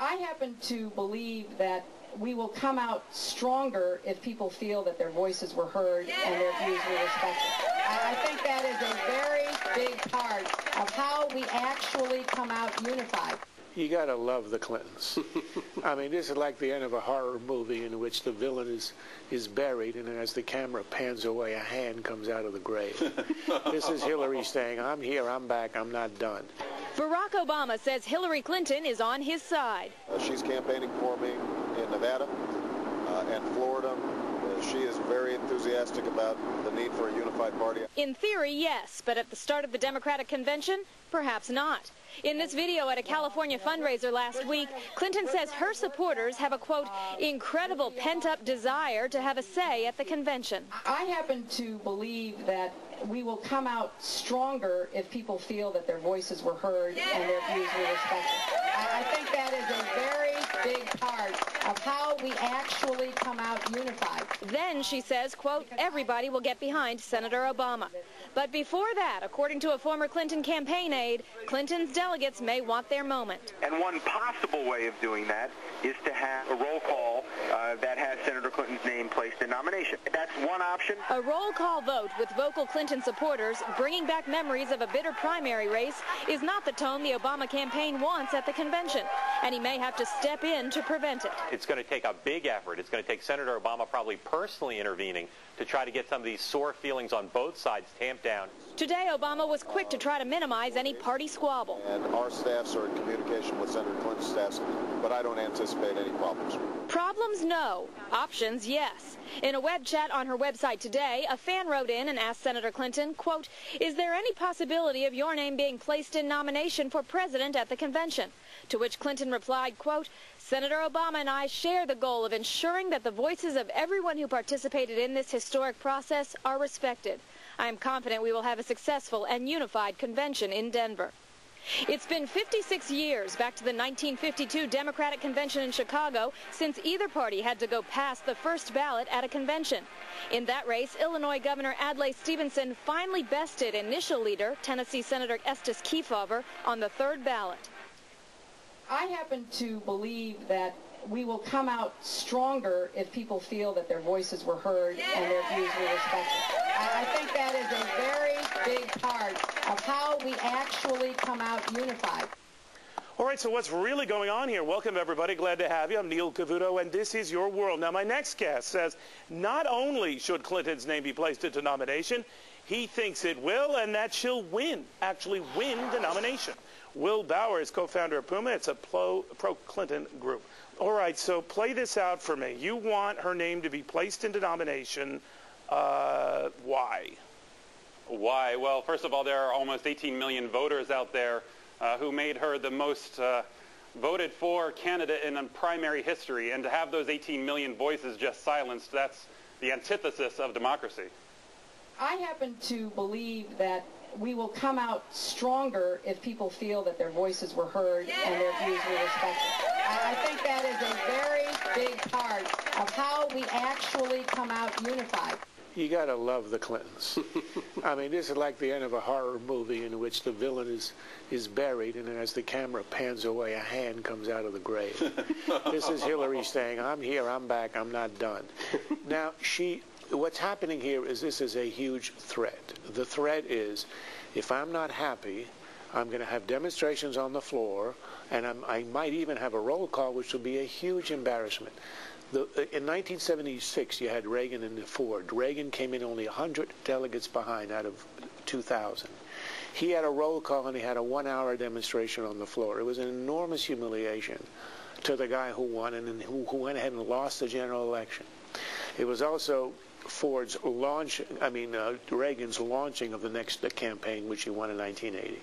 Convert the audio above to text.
I happen to believe that we will come out stronger if people feel that their voices were heard and their views were respected. I think that is a very big part of how we actually come out unified. You got to love the Clintons. I mean, this is like the end of a horror movie in which the villain is buried, and as the camera pans away, a hand comes out of the grave. This is Hillary saying, I'm here, I'm back, I'm not done. Barack Obama says Hillary Clinton is on his side. She's campaigning for me in Nevada and Florida. She is very enthusiastic about the need for a unified party. In theory, yes, but at the start of the Democratic convention, perhaps not. In this video at a California fundraiser last week, Clinton says her supporters have a, quote, incredible pent-up desire to have a say at the convention. I happen to believe that we will come out stronger if people feel that their voices were heard and their views were respected. I think that is a very big part of how we actually come out unified. Then, she says, quote, everybody will get behind Senator Obama. But before that, according to a former Clinton campaign aide, Clinton's delegates may want their moment. And one possible way of doing that is to have a roll call that has Senator Clinton's name placed in nomination. That's one option. A roll call vote with vocal Clinton supporters bringing back memories of a bitter primary race is not the tone the Obama campaign wants at the convention, and he may have to step in to prevent it. It's going to take a big effort. It's going to take Senator Obama probably personally intervening to try to get some of these sore feelings on both sides tamped down. Today, Obama was quick to try to minimize any party squabble. And our staffs are in communication with Senator Clinton's staffs, but I don't anticipate any problems. Problems, no. Options, yes. In a web chat on her website today, a fan wrote in and asked Senator Clinton, quote, is there any possibility of your name being placed in nomination for president at the convention? To which Clinton replied, quote, Senator Obama and I share the goal of ensuring that the voices of everyone who participated in this historic process are respected. I am confident we will have a successful and unified convention in Denver. It's been 56 years, back to the 1952 Democratic Convention in Chicago, since either party had to go past the first ballot at a convention. In that race, Illinois Governor Adlai Stevenson finally bested initial leader, Tennessee Senator Estes Kefauver, on the third ballot. I happen to believe that we will come out stronger if people feel that their voices were heard and their views were respected. I think that is a very big part of how we actually come out unified. All right, so what's really going on here? Welcome, everybody. Glad to have you. I'm Neil Cavuto, and this is Your World. Now, my next guest says not only should Clinton's name be placed into nomination, he thinks it will, and that she'll actually win the nomination. Will Bauer is co-founder of Puma. It's a pro-Clinton group. All right, so play this out for me. You want her name to be placed into nomination. Why? Why? Well, first of all, there are almost 18 million voters out there who made her the most voted for candidate in primary history. And to have those 18 million voices just silenced, that's the antithesis of democracy. I happen to believe that we will come out stronger if people feel that their voices were heard and their views were respected. I think that is a very big part of how we actually come out unified. You got to love the Clintons. I mean, this is like the end of a horror movie in which the villain is buried, and as the camera pans away, a hand comes out of the grave. This is Hillary saying, I'm here, I'm back, I'm not done. Now, what's happening here is this is a huge threat. The threat is, if I'm not happy, I'm going to have demonstrations on the floor, and I might even have a roll call, which will be a huge embarrassment. In 1976, you had Reagan and Ford. Reagan came in only 100 delegates behind out of 2,000. He had a roll call, and he had a 1-hour demonstration on the floor. It was an enormous humiliation to the guy who won and who went ahead and lost the general election. It was also Reagan's launching of the next campaign, which he won in 1980.